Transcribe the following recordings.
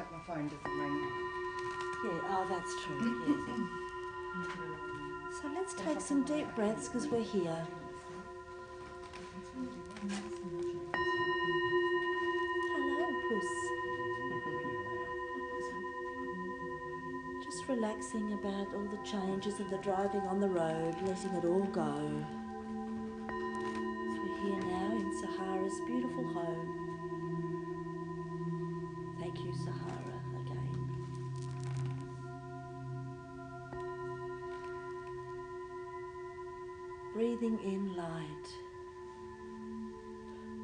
hope my phone doesn't ring. Yeah, oh, that's true, yes. So let's take some deep breaths because we're here. Hello, Puss. Just relaxing about all the changes of the driving on the road, letting it all go. So we're here now in Sahara's beautiful home. Thank you, Sahara, again. Breathing in light,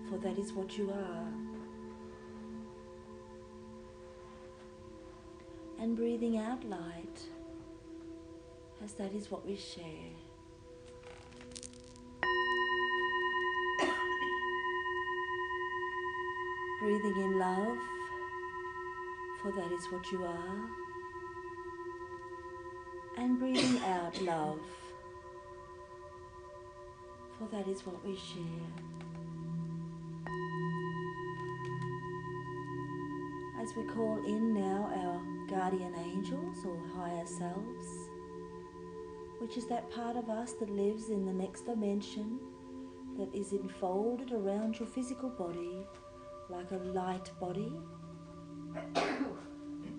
for that is what you are. And breathing out light, as that is what we share. Breathing in love, for that is what you are. And breathing out love, for that is what we share. As we call in now our guardian angels or higher selves, which is that part of us that lives in the next dimension, that is enfolded around your physical body like a light body.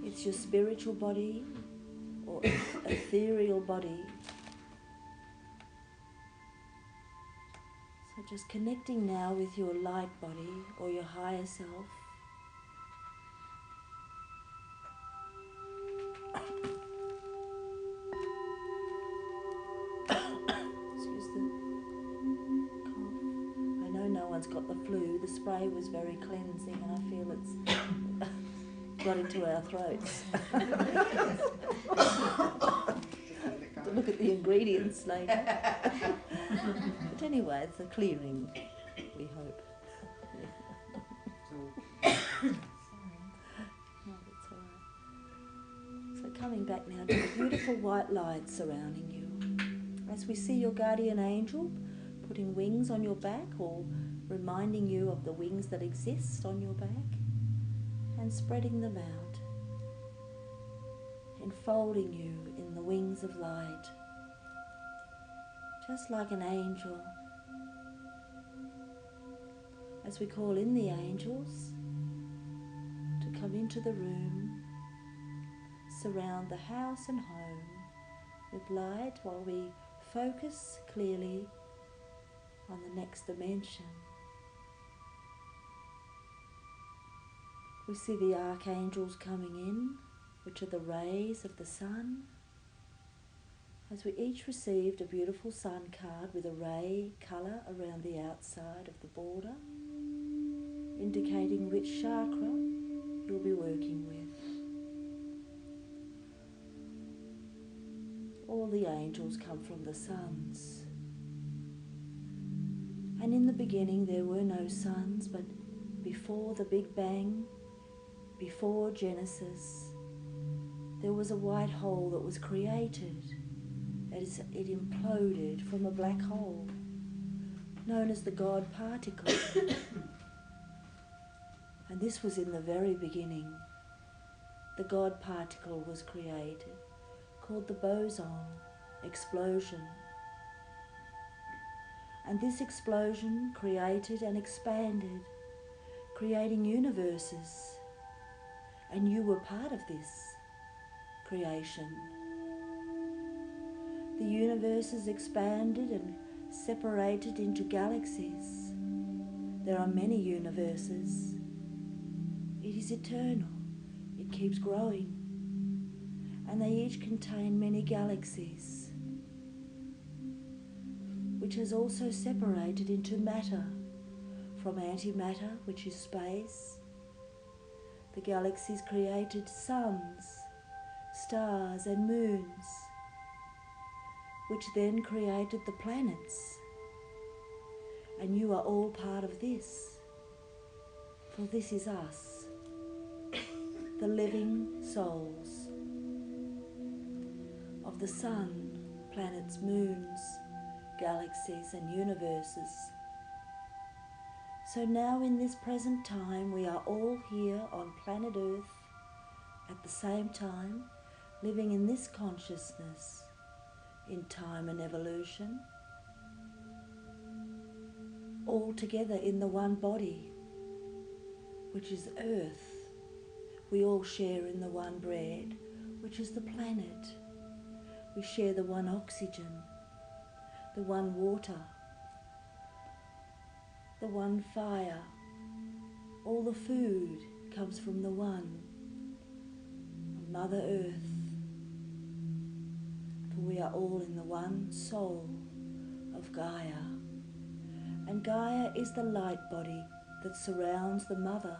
It's your spiritual body or ethereal body. So just connecting now with your light body or your higher self. Got the flu. The spray was very cleansing and I feel it's got into our throats. To look at the ingredients later. But anyway, it's a clearing, we hope. No, that's all right. So coming back now to the beautiful white light surrounding you. As we see your guardian angel putting wings on your back or reminding you of the wings that exist on your back and spreading them out, enfolding you in the wings of light, just like an angel. As we call in the angels to come into the room, surround the house and home with light while we focus clearly on the next dimension. We see the archangels coming in, which are the rays of the sun, as we each received a beautiful sun card with a ray colour around the outside of the border, indicating which chakra you'll be working with. All the angels come from the suns. And in the beginning there were no suns, but before the Big Bang, before Genesis, there was a white hole that was created. That is, it imploded from a black hole, known as the God particle. And this was in the very beginning. The God particle was created, called the boson explosion. And this explosion created and expanded, creating universes. And you were part of this creation. The universes expanded and separated into galaxies. There are many universes. It is eternal. It keeps growing. And they each contain many galaxies, which has also separated into matter from antimatter, which is space. The galaxies created suns, stars and moons, which then created the planets. And you are all part of this, for this is us, the living souls of the sun, planets, moons, galaxies and universes. So now in this present time we are all here on planet Earth at the same time living in this consciousness, in time and evolution, all together in the one body, which is Earth. We all share in the one bread, which is the planet. We share the one oxygen, the one water, the one fire. All the food comes from the one, Mother Earth. For we are all in the one soul of Gaia. And Gaia is the light body that surrounds the Mother.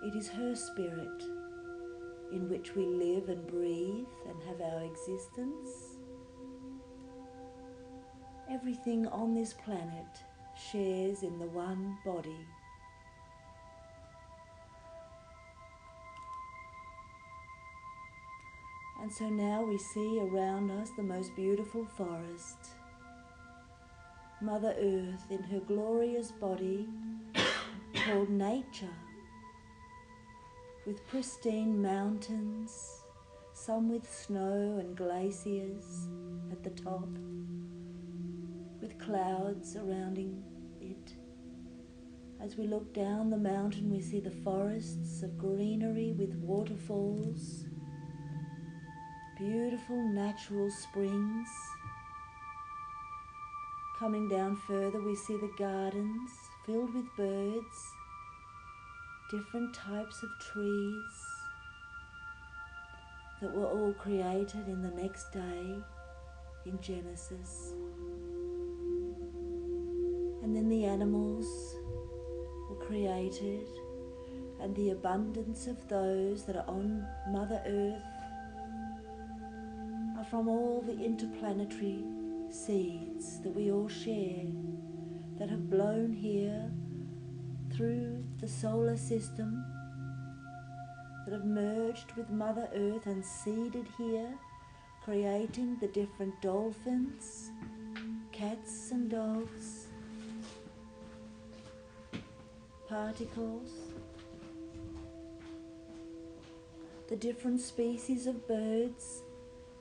It is her spirit in which we live and breathe and have our existence. Everything on this planet shares in the one body. And so now we see around us the most beautiful forest. Mother Earth in her glorious body called nature, with pristine mountains, some with snow and glaciers at the top, with clouds surrounding it. As we look down the mountain, we see the forests of greenery with waterfalls, beautiful natural springs. Coming down further, we see the gardens filled with birds, different types of trees that were all created in the next day in Genesis. And then the animals were created, and the abundance of those that are on Mother Earth are from all the interplanetary seeds that we all share, that have blown here through the solar system, that have merged with Mother Earth and seeded here, creating the different dolphins, cats and dogs, particles, the different species of birds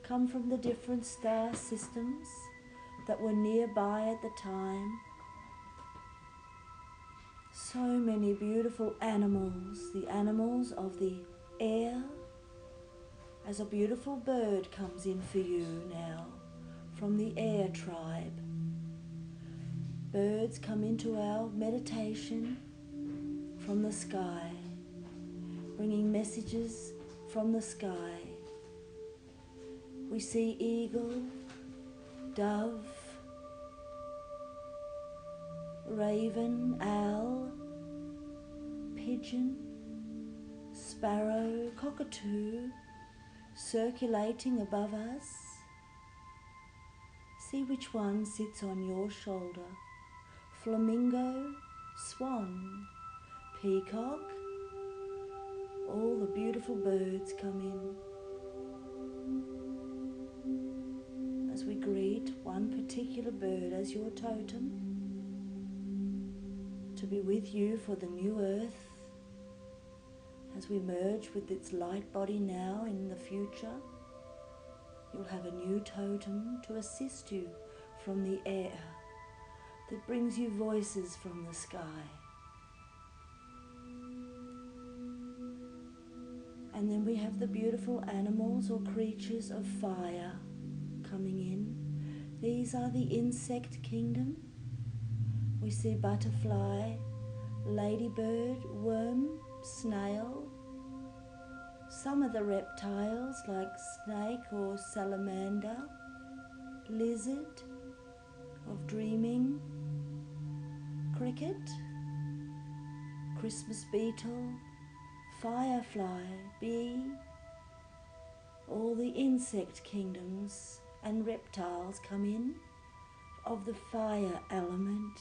come from the different star systems that were nearby at the time. So many beautiful animals, the animals of the air, as a beautiful bird comes in for you now from the air tribe. Birds come into our meditation from the sky, bringing messages from the sky. We see eagle, dove, raven, owl, pigeon, sparrow, cockatoo, circulating above us. See which one sits on your shoulder. Flamingo, swan, peacock, all the beautiful birds come in. As we greet one particular bird as your totem, to be with you for the new earth, as we merge with its light body now in the future, you'll have a new totem to assist you from the air that brings you voices from the sky. And then we have the beautiful animals or creatures of fire coming in. These are the insect kingdom. We see butterfly, ladybird, worm, snail. Some of the reptiles like snake or salamander, lizard of dreaming, cricket, Christmas beetle, firefly, bee, all the insect kingdoms and reptiles come in of the fire element.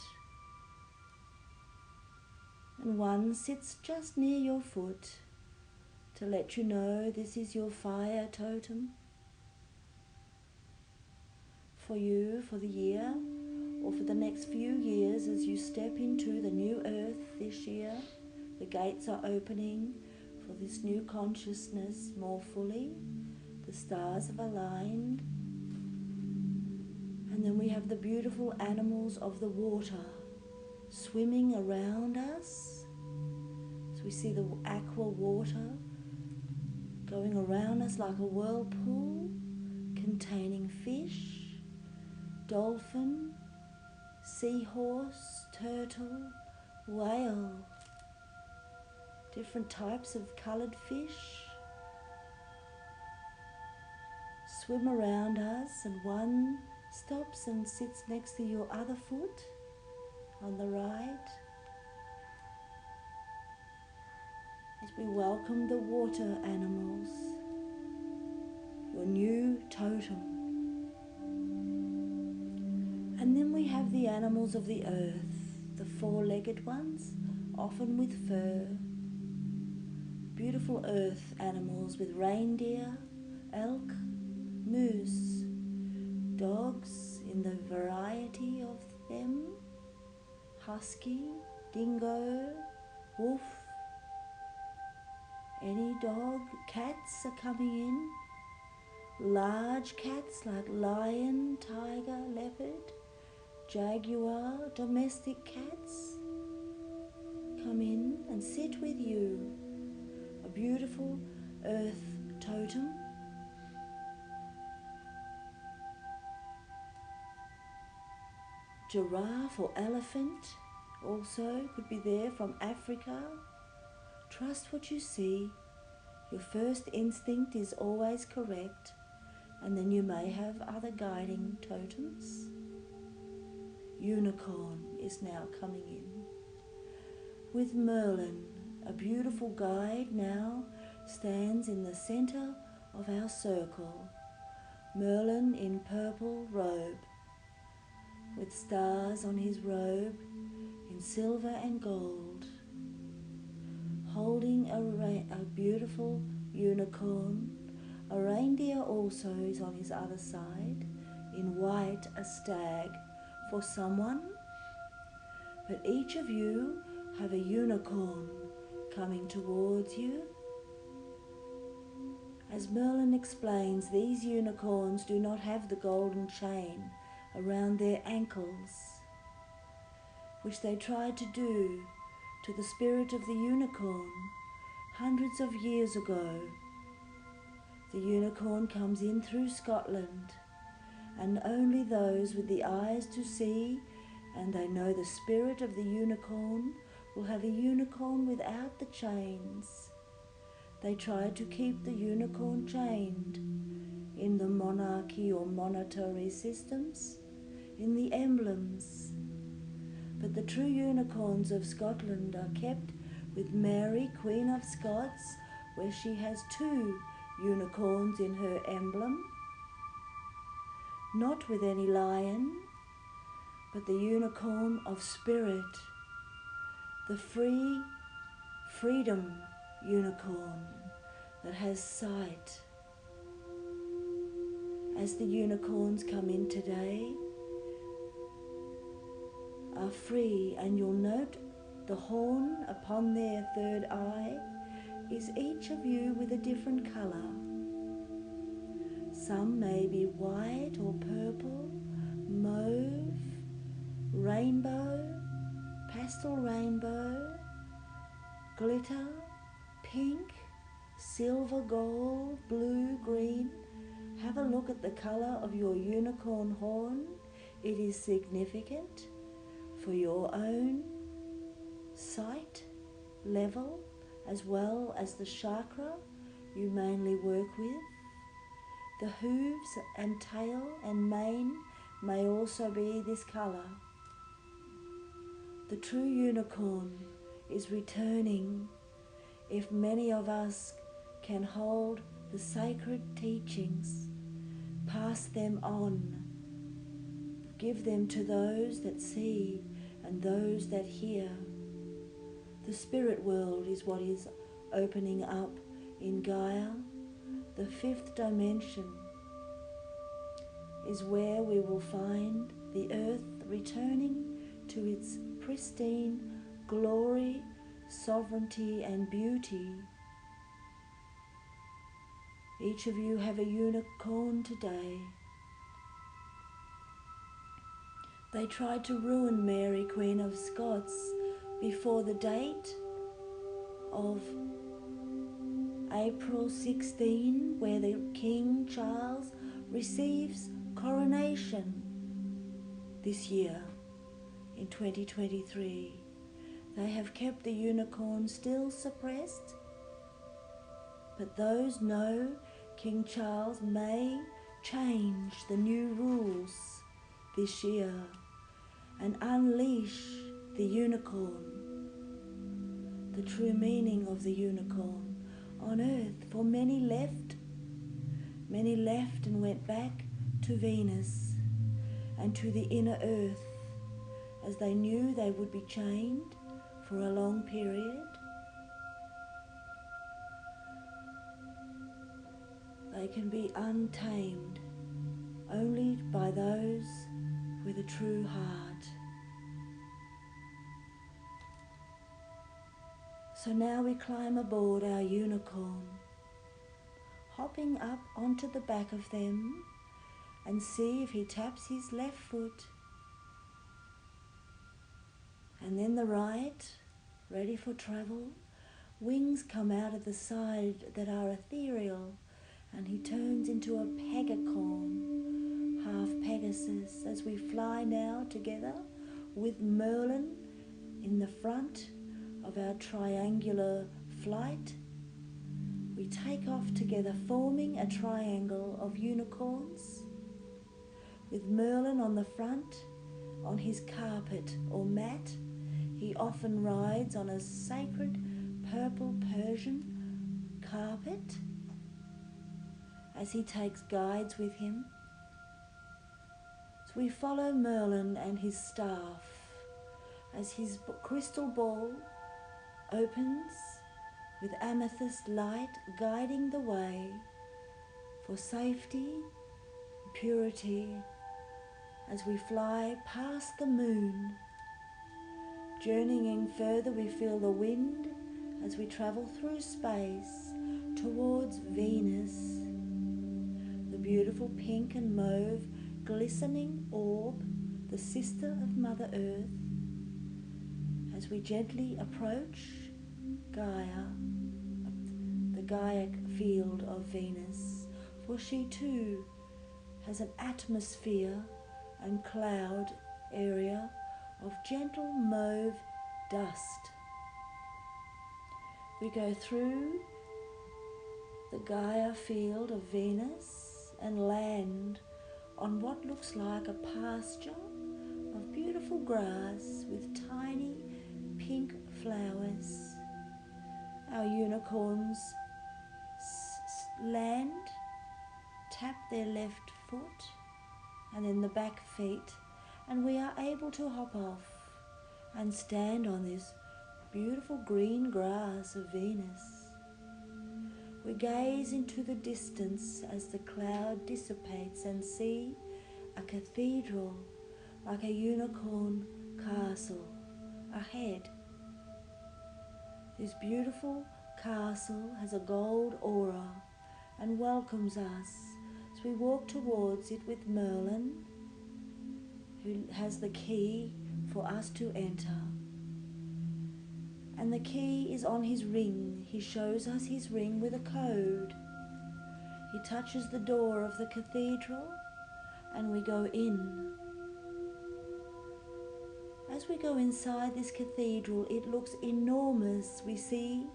And one sits just near your foot to let you know this is your fire totem for you for the year or for the next few years as you step into the new earth this year. The gates are opening for for this new consciousness more fully. The stars have aligned. And then we have the beautiful animals of the water swimming around us. So we see the aqua water going around us like a whirlpool, containing fish, dolphin, seahorse, turtle, whale, different types of coloured fish swim around us, and one stops and sits next to your other foot on the right as we welcome the water animals, your new totem. And then we have the animals of the earth, the four-legged ones, often with fur. Beautiful earth animals with reindeer, elk, moose, dogs in the variety of them, husky, dingo, wolf, any dog. Cats are coming in, large cats like lion, tiger, leopard, jaguar. Domestic cats come in and sit with you. A beautiful earth totem. Giraffe or elephant also could be there from Africa. Trust what you see. Your first instinct is always correct, and then you may have other guiding totems. Unicorn is now coming in. With Merlin, a beautiful guide now stands in the center of our circle. Merlin in purple robe, with stars on his robe in silver and gold, holding a beautiful unicorn. A reindeer also is on his other side, in white, a stag for someone. But each of you have a unicorn coming towards you. As Merlin explains, these unicorns do not have the golden chain around their ankles, which they tried to do to the spirit of the unicorn hundreds of years ago. The unicorn comes in through Scotland, and only those with the eyes to see and they know the spirit of the unicorn will have a unicorn without the chains. They tried to keep the unicorn chained in the monarchy or monetary systems, in the emblems. But the true unicorns of Scotland are kept with Mary, Queen of Scots, where she has 2 unicorns in her emblem, not with any lion, but the unicorn of spirit, the freedom unicorn that has sight. As the unicorns come in today, are free, and you'll note the horn upon their third eye is each of you with a different colour. Some may be white or purple, mauve, rainbow, pastel rainbow, glitter, pink, silver, gold, blue, green. Have a look at the colour of your unicorn horn. It is significant for your own sight level, as well as the chakra you mainly work with. The hooves and tail and mane may also be this colour. The true unicorn is returning if many of us can hold the sacred teachings, pass them on, give them to those that see and those that hear. The spirit world is what is opening up in Gaia. The 5th dimension is where we will find the earth returning to its pristine glory, sovereignty and beauty. Each of you have a unicorn today. They tried to ruin Mary, Queen of Scots, before the date of April 16, where the King Charles receives coronation this year in 2023. They have kept the unicorn still suppressed, but those know King Charles may change the new rules this year and unleash the unicorn, the true meaning of the unicorn on earth. For many left and went back to Venus and to the inner earth, as they knew they would be chained for a long period. They can be untamed only by those with a true heart. So now we climb aboard our unicorn, hopping up onto the back of them, and see if he taps his left foot and then the right, ready for travel. Wings come out of the side that are ethereal, and he turns into a pegacorn, half Pegasus, as we fly now together with Merlin in the front of our triangular flight. We take off together, forming a triangle of unicorns, with Merlin on the front, on his carpet or mat. He often rides on a sacred purple Persian carpet as he takes guides with him. So we follow Merlin and his staff as his crystal ball opens with amethyst light guiding the way for safety, purity, as we fly past the moon. Journeying further, we feel the wind as we travel through space towards Venus, the beautiful pink and mauve glistening orb, the sister of Mother Earth, as we gently approach Gaia, the Gaiac field of Venus, for she too has an atmosphere and cloud area of gentle mauve dust. We go through the Gaia field of Venus and land on what looks like a pasture of beautiful grass with tiny pink flowers. Our unicorns land, tap their left foot and then the back feet, and we are able to hop off and stand on this beautiful green grass of Venus. We gaze into the distance as the cloud dissipates and see a cathedral like a unicorn castle ahead. This beautiful castle has a gold aura and welcomes us as we walk towards it with Merlin, who has the key for us to enter. And the key is on his ring. He shows us his ring with a code. He touches the door of the cathedral and we go in. As we go inside this cathedral, it looks enormous. We see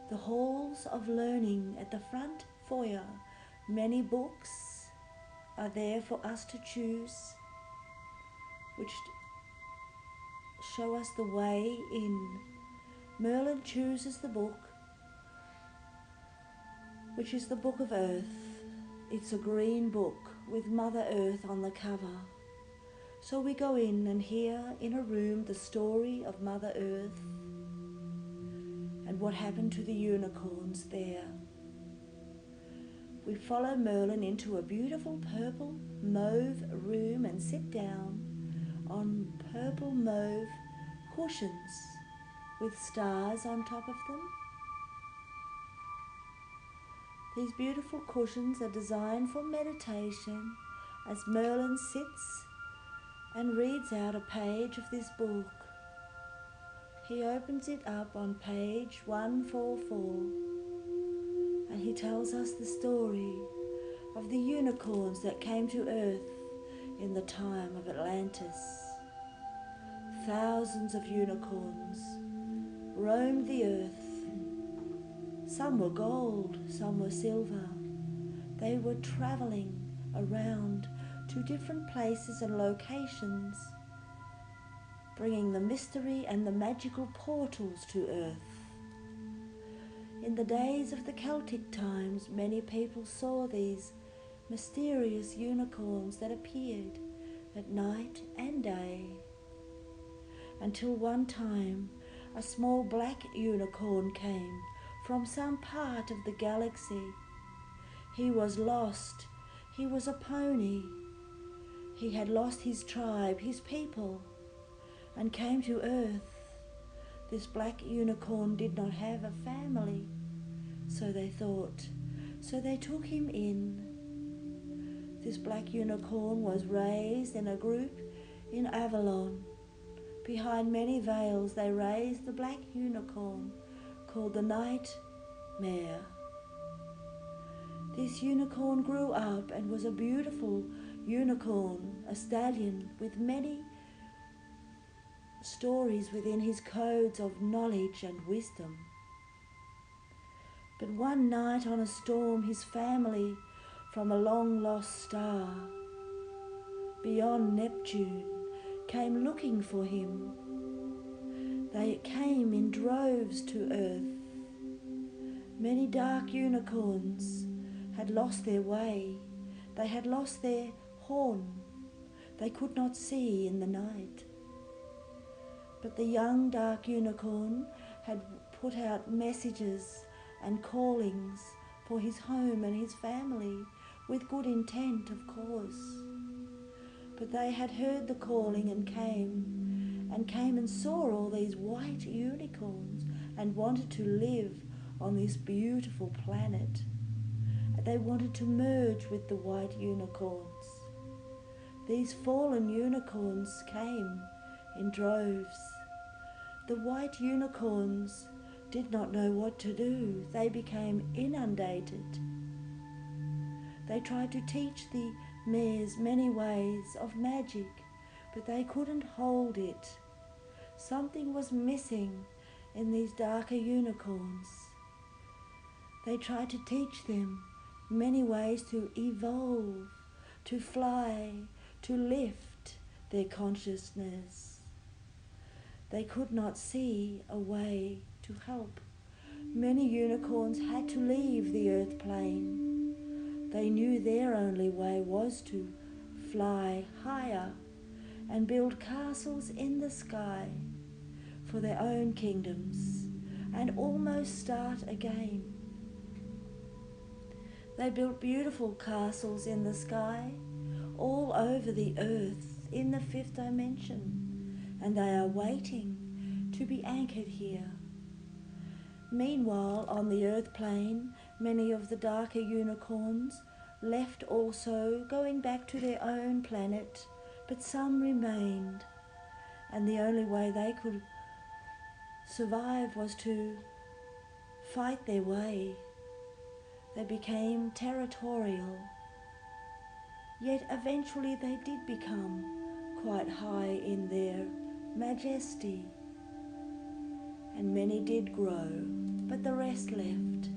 the halls of learning at the front foyer. Many books are there for us to choose, which show us the way in. Merlin chooses the book, which is the Book of Earth. It's a green book with Mother Earth on the cover. So we go in and hear in a room the story of Mother Earth and what happened to the unicorns there. We follow Merlin into a beautiful purple mauve room and sit down on purple mauve cushions with stars on top of them. These beautiful cushions are designed for meditation as Merlin sits and reads out a page of this book. He opens it up on page 144 and he tells us the story of the unicorns that came to Earth in the time of Atlantis. Thousands of unicorns roamed the earth. Some were gold, some were silver. They were traveling around to different places and locations, bringing the mystery and the magical portals to Earth. In the days of the Celtic times, many people saw these mysterious unicorns that appeared at night and day, until one time a small black unicorn came from some part of the galaxy. He was lost. He was a pony. He had lost his tribe, his people, and came to Earth. This black unicorn did not have a family, so they thought. So they took him in. This black unicorn was raised in a group in Avalon. Behind many veils they raised the black unicorn called the Nightmare. This unicorn grew up and was a beautiful unicorn, a stallion with many stories within his codes of knowledge and wisdom. But one night on a storm, his family from a long-lost star beyond Neptune came looking for him. They came in droves to Earth. Many dark unicorns had lost their way. They had lost their horn. They could not see in the night. But the young dark unicorn had put out messages and callings for his home and his family, with good intent, of course. But they had heard the calling and came and saw all these white unicorns and wanted to live on this beautiful planet. They wanted to merge with the white unicorns. These fallen unicorns came in droves. The white unicorns did not know what to do. They became inundated. They tried to teach the mares many ways of magic, but they couldn't hold it. Something was missing in these darker unicorns. They tried to teach them many ways to evolve, to fly, to lift their consciousness. They could not see a way to help. Many unicorns had to leave the earth plane. They knew their only way was to fly higher and build castles in the sky for their own kingdoms and almost start again. They built beautiful castles in the sky all over the earth in the fifth dimension, and they are waiting to be anchored here. Meanwhile, on the earth plane, many of the darker unicorns left also, going back to their own planet, but some remained, and the only way they could survive was to fight their way. They became territorial, yet eventually they did become quite high in their majesty, and many did grow, but the rest left.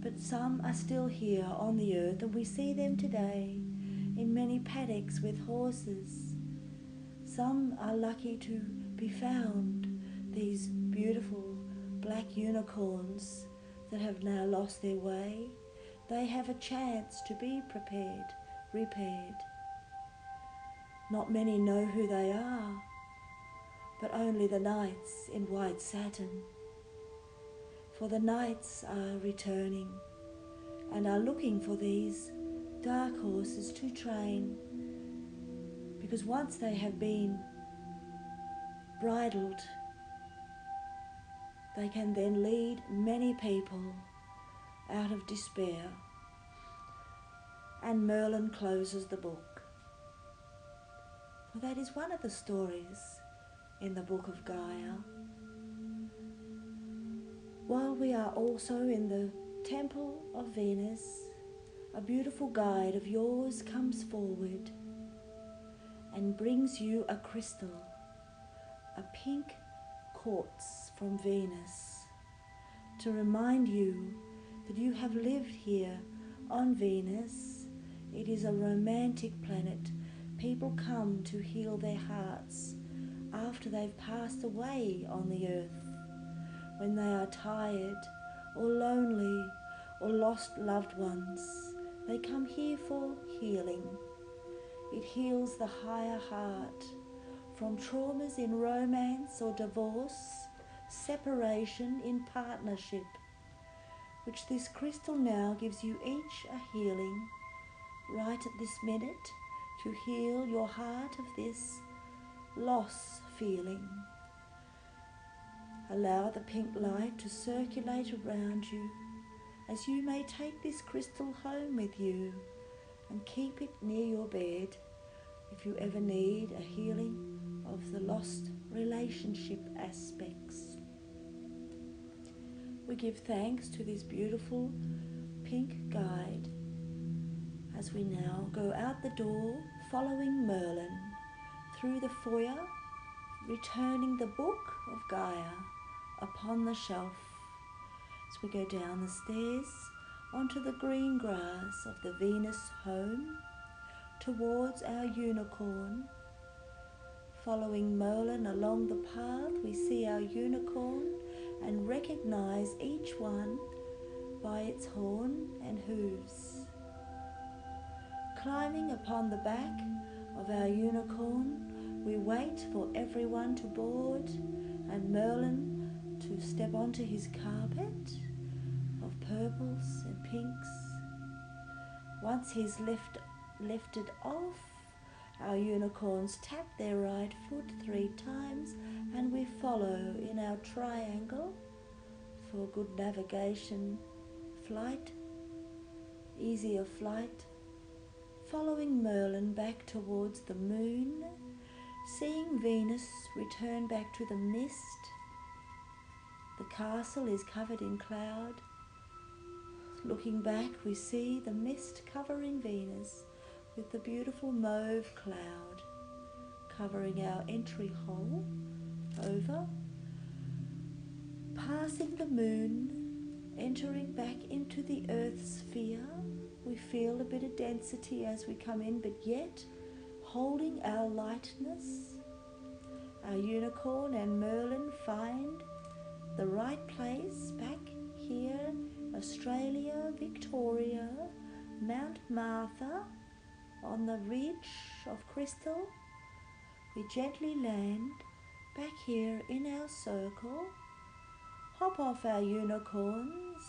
But some are still here on the earth, and we see them today in many paddocks with horses. Some are lucky to be found, these beautiful black unicorns that have now lost their way. They have a chance to be repaired. Not many know who they are, but only the knights in white satin. For the knights are returning and are looking for these dark horses to train, because once they have been bridled, they can then lead many people out of despair, and Merlin closes the book. For that is one of the stories in the book of Gaia. While we are also in the temple of Venus, a beautiful guide of yours comes forward and brings you a crystal, a pink quartz from Venus, to remind you that you have lived here on Venus. It is a romantic planet. People come to heal their hearts after they've passed away on the earth, when they are tired or lonely or lost loved ones. They come here for healing. It heals the higher heart from traumas in romance or divorce, separation in partnership, which this crystal now gives you each a healing right at this minute to heal your heart of this loss feeling. Allow the pink light to circulate around you, as you may take this crystal home with you and keep it near your bed if you ever need a healing of the lost relationship aspects. We give thanks to this beautiful pink guide as we now go out the door following Merlin through the foyer, returning the book of Gaia upon the shelf as we go down the stairs onto the green grass of the Venus home towards our unicorn. Following Merlin along the path, we see our unicorn and recognize each one by its horn and hooves. Climbing upon the back of our unicorn, we wait for everyone to board and Merlin to step onto his carpet of purples and pinks. Once he's lifted off, our unicorns tap their right foot 3 times and we follow in our triangle for good navigation, flight, easier flight. Following Merlin back towards the moon, seeing Venus return back to the mist. The castle is covered in cloud. Looking back, we see the mist covering Venus with the beautiful mauve cloud covering our entry hole over, passing the moon, entering back into the Earth's sphere. We feel a bit of density as we come in, but yet holding our lightness. Our unicorn and Merlin find the right place back here, Australia, Victoria, Mount Martha, on the ridge of crystal. We gently land back here in our circle, hop off our unicorns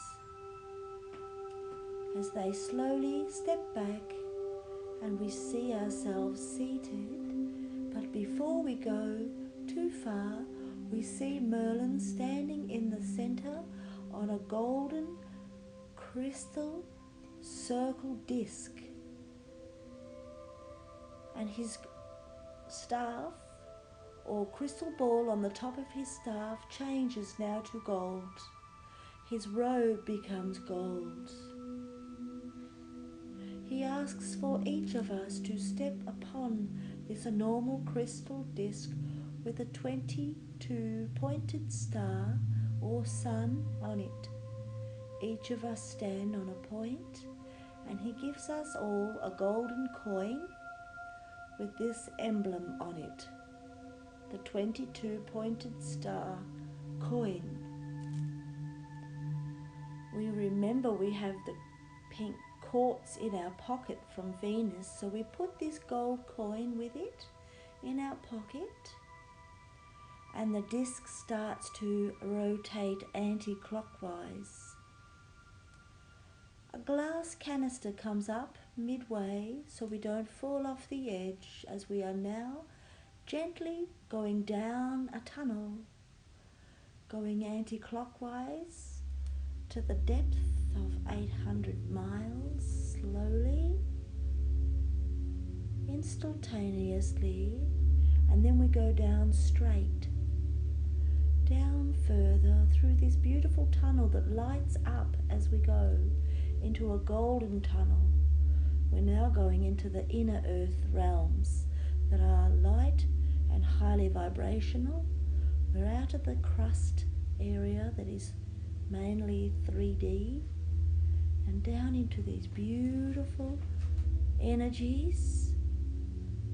as they slowly step back and we see ourselves seated. But before we go too far, we see Merlin standing in the center on a golden crystal circle disc, and his staff or crystal ball on the top of his staff changes now to gold. His robe becomes gold. He asks for each of us to step upon this enormous crystal disc with a 22 pointed star or sun on it. Each of us stand on a point, and he gives us all a golden coin with this emblem on it, the 22 pointed star coin. We remember we have the pink quartz in our pocket from Venus, so we put this gold coin with it in our pocket, and the disc starts to rotate anti-clockwise. A glass canister comes up midway so we don't fall off the edge, as we are now gently going down a tunnel, going anti-clockwise to the depth of 800 miles slowly, instantaneously, and then we go down straight, down further through this beautiful tunnel that lights up as we go into a golden tunnel. We're now going into the inner earth realms that are light and highly vibrational. We're out of the crust area that is mainly 3D and down into these beautiful energies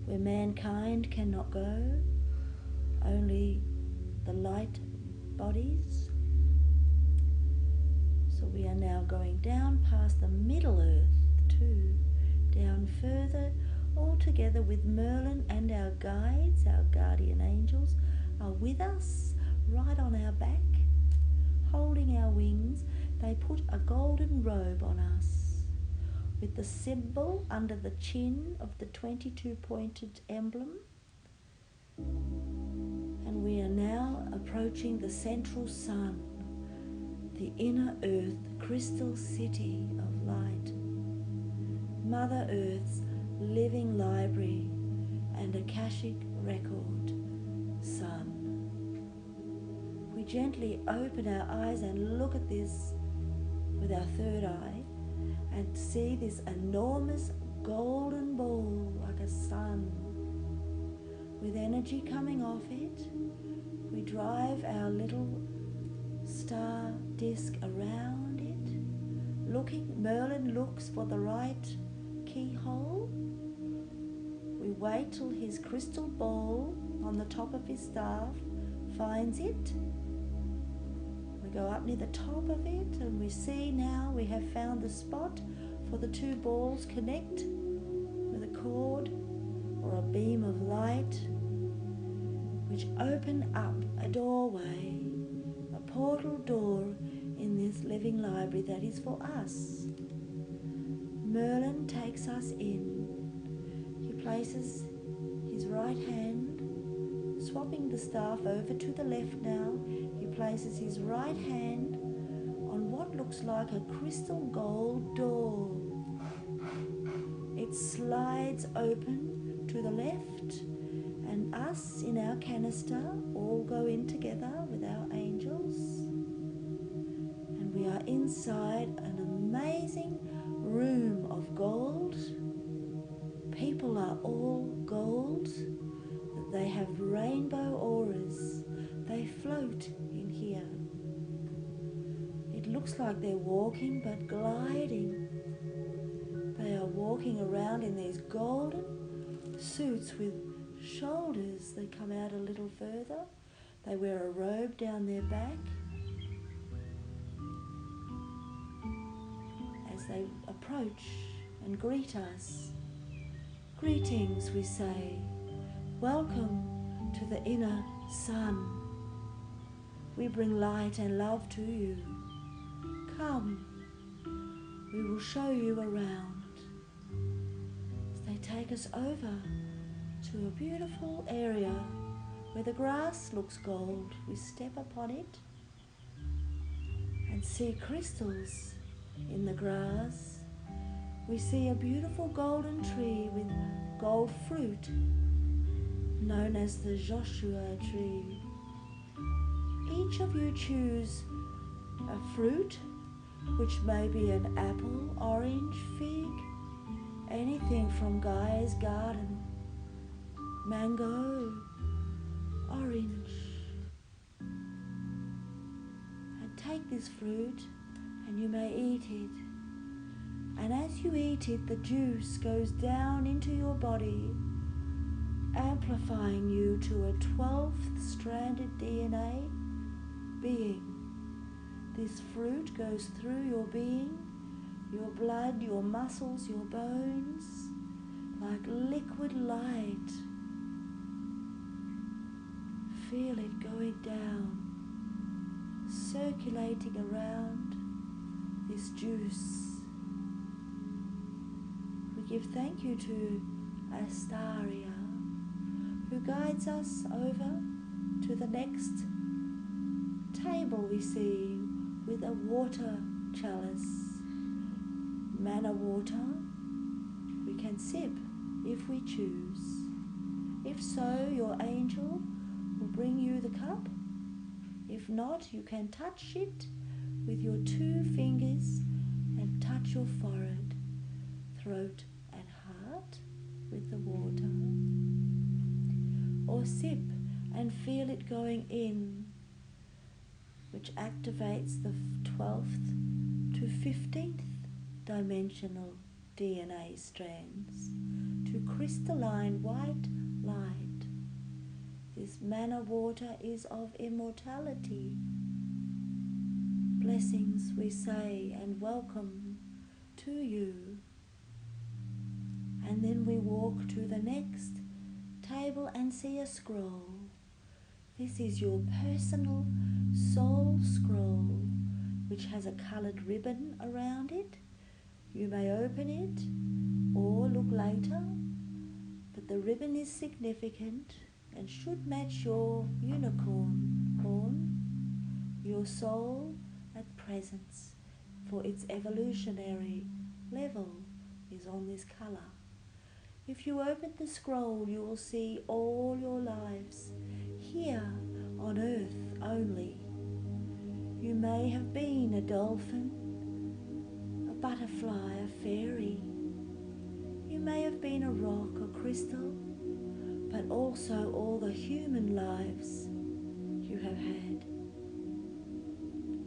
where mankind cannot go, only the light bodies. So we are now going down past the Middle Earth too, down further, all together with Merlin and our guides, our guardian angels, are with us, right on our back, holding our wings. They put a golden robe on us with the symbol under the chin of the 22-pointed emblem. And we are now approaching the central sun, the inner earth, the crystal city of light, Mother Earth's living library and Akashic record sun. We gently open our eyes and look at this with our third eye and see this enormous golden ball like a sun with energy coming off it. We drive our little star disc around it, looking. Merlin looks for the right keyhole. We wait till his crystal ball on the top of his staff finds it. We go up near the top of it and we see now we have found the spot for the two balls connect with a cord or a beam of light, which open up a doorway, a portal door in this living library that is for us. Merlin takes us in. He places his right hand, swapping the staff over to the left now. He places his right hand on what looks like a crystal gold door. It slides open to the left, and us in our canister all go in together with our angels, and we are inside an amazing room of gold. People are all gold. They have rainbow auras. They float in here. It looks like they're walking but gliding. They are walking around in these golden suits with shoulders that come out a little further. They wear a robe down their back. As they approach and greet us, greetings, we say. Welcome to the inner sun. We bring light and love to you. Come, we will show you around. As they take us over to a beautiful area where the grass looks gold, we step upon it and see crystals in the grass. We see a beautiful golden tree with gold fruit, known as the Joshua tree. Each of you choose a fruit, which may be an apple, orange, fig, anything from Guy's garden, mango, orange. And take this fruit and you may eat it. And as you eat it, the juice goes down into your body, amplifying you to a 12th stranded DNA being. This fruit goes through your being, your blood, your muscles, your bones, like liquid light. Feel it going down, circulating around this juice. We give thank you to Astaria, who guides us over to the next table we see, with a water chalice, mana water. We can sip if we choose. If so, your angel will bring you the cup. If not, you can touch it with your 2 fingers and touch your forehead, throat and heart with the water. Or sip and feel it going in, which activates the 12th to 15th dimensional DNA strands to crystalline white light. This mana water is of immortality. Blessings we say and welcome to you. And then we walk to the next table and see a scroll. This is your personal soul scroll, which has a coloured ribbon around it. You may open it or look later, but the ribbon is significant and should match your unicorn horn, your soul at presence, for its evolutionary level is on this colour. If you open the scroll, you will see all your lives here on earth only. You may have been a dolphin, a butterfly, a fairy. You may have been a rock or crystal, but also all the human lives you have had.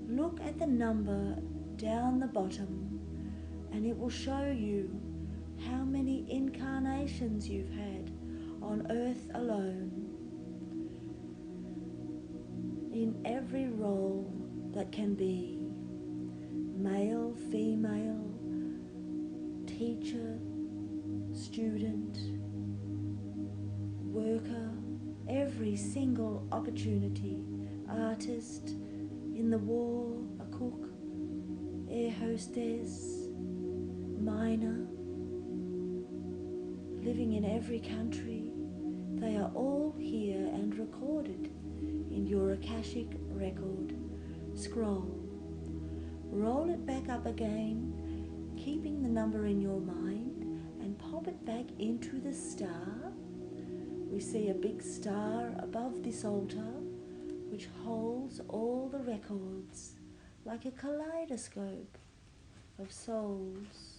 Look at the number down the bottom and it will show you how many incarnations you've had on earth alone, in every role that can be: male, female, teacher, student, worker, every single opportunity, artist, in the war, a cook, air hostess, miner, living in every country. They are all here and recorded in your Akashic record scroll. Roll it back up again, keeping the number in your mind, and pop it back into the star. We see a big star above this altar, which holds all the records like a kaleidoscope of souls.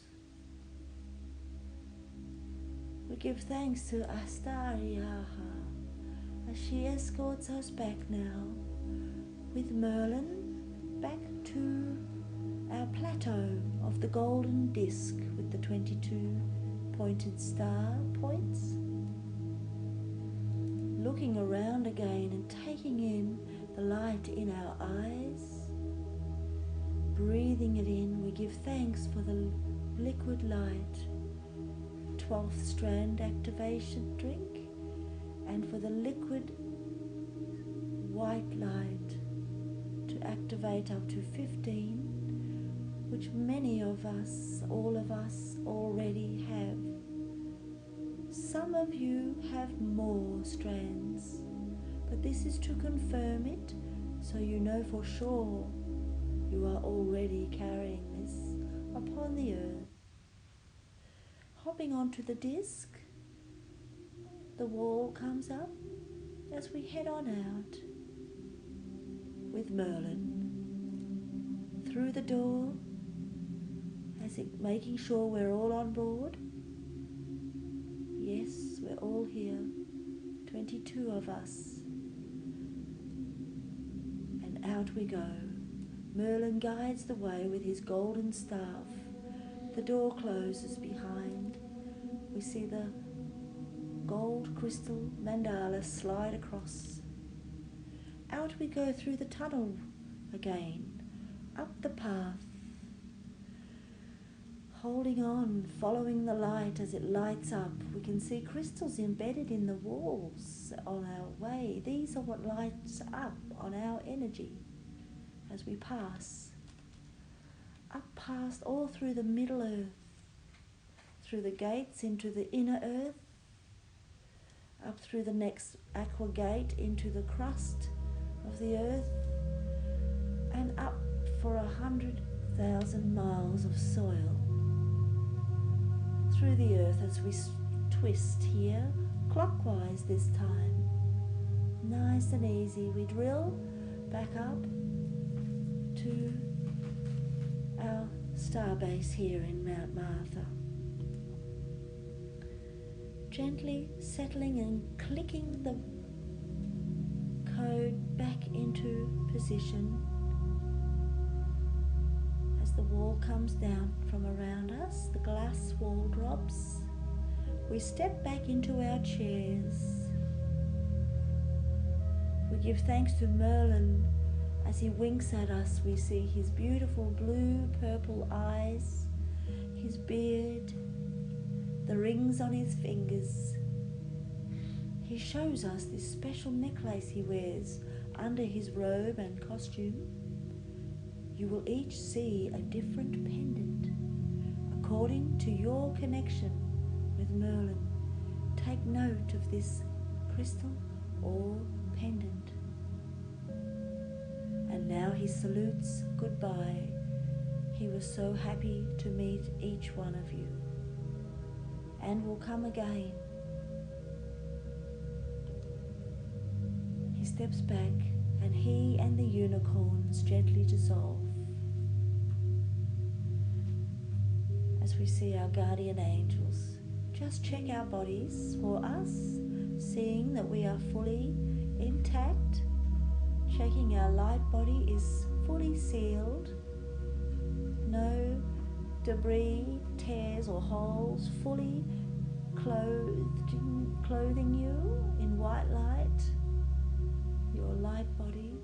We give thanks to Astaria as she escorts us back now with Merlin back to our plateau of the golden disc with the 22 pointed star points. Looking around again and taking in the light in our eyes. Breathing it in, we give thanks for the liquid light, 12th strand activation drink, and for the liquid white light to activate up to 15, which many of us, all of us, already have. Some of you have more strands, but this is to confirm it so you know for sure you are already carrying this upon the earth. Hopping onto the disc, the wall comes up as we head on out with Merlin. Through the door, making sure we're all on board. Yes, we're all here, 22 of us. And out we go. Merlin guides the way with his golden staff. The door closes behind. We see the gold crystal mandala slide across. Out we go through the tunnel again, up the path. Holding on, following the light as it lights up, we can see crystals embedded in the walls on our way. These are what lights up on our energy as we pass. Up past, all through the middle earth, through the gates into the inner earth, up through the next aqua gate into the crust of the earth, and up for 100,000 miles of soil through the earth as we twist here, clockwise this time. Nice and easy. We drill back up to our star base here in Mount Martha. Gently settling and clicking the code back into position. As the wall comes down from around us, the glass wall drops. We step back into our chairs. We give thanks to Merlin. As he winks at us, we see his beautiful blue-purple eyes, his beard, the rings on his fingers. He shows us this special necklace he wears under his robe and costume. You will each see a different pendant according to your connection with Merlin. Take note of this crystal or pendant. And now he salutes goodbye. He was so happy to meet each one of you and will come again. He steps back and he and the unicorns gently dissolve. As we see our guardian angels just check our bodies for us, seeing that we are fully intact, checking our light body is fully sealed, no debris, tears or holes, fully clothing you in white light, your light body,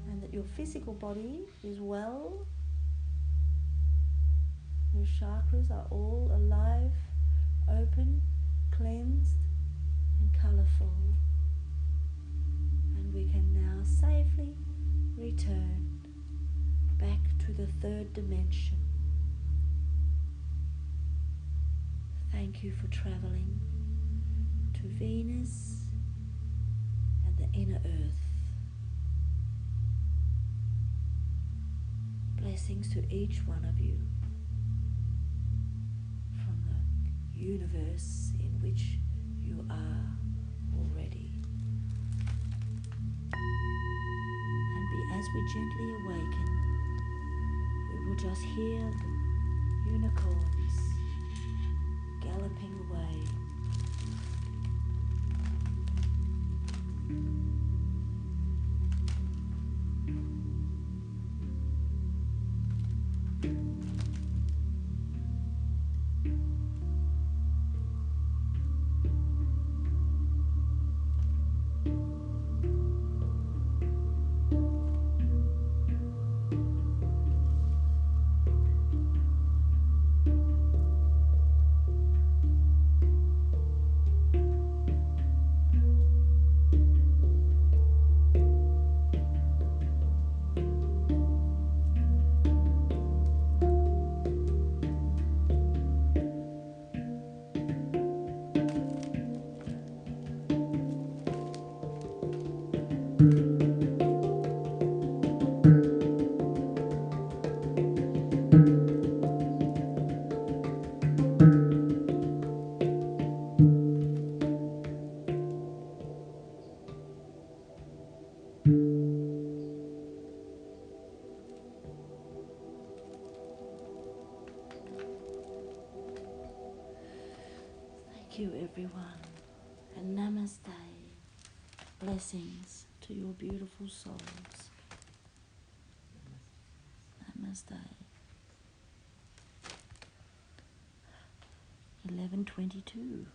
and that your physical body is well. Your chakras are all alive, open, cleansed, and colourful. And we can now safely return back to the third dimension. Thank you for travelling to Venus and the inner earth. Blessings to each one of you from the universe in which you are already. And as we gently awaken, we will just hear the unicorns galloping away. Thank you, everyone, and namaste. Blessings to your beautiful souls. Namaste. 11:22.